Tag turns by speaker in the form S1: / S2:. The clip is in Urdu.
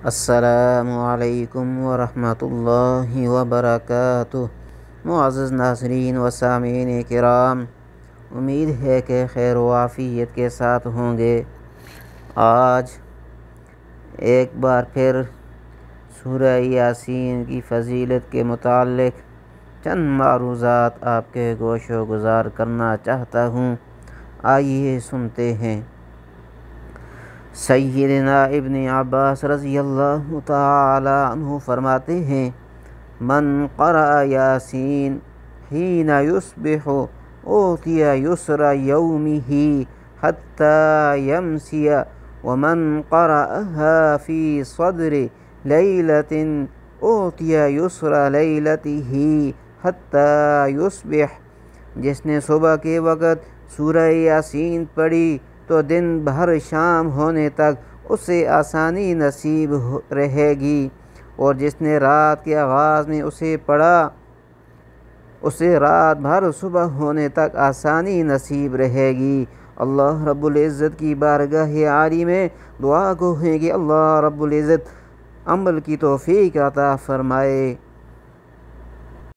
S1: السلام علیکم ورحمۃ اللہ وبرکاتہ۔ معزز ناظرین و سامعین کرام، امید ہے کہ خیر و عافیت کے ساتھ ہوں گے۔ آج ایک بار پھر سورہ یاسین کی فضیلت کے متعلق چند معروضات آپ کے گوش و گزار کرنا چاہتا ہوں۔ آئیے سنتے ہیں۔ سیدنا ابن عباس رضی اللہ تعالی عنہ فرماتے ہیں: من قرأ یاسین حین یصبح اوتی یسر یومہ حتی یمسی ومن قرأها فی صدر لیلۃ اوتی یسر لیلتہ حتی یصبح۔ جس نے صبح کے وقت سورہ یاسین پڑھی تو دن بھر شام ہونے تک اسے آسانی نصیب رہے گی، اور جس نے رات کے آغاز میں اسے پڑھا اسے رات بھر صبح ہونے تک آسانی نصیب رہے گی۔ اللہ رب العزت کی بارگاہ عالی میں دعا گو ہے کہ اللہ رب العزت عمل کی توفیق عطا فرمائے۔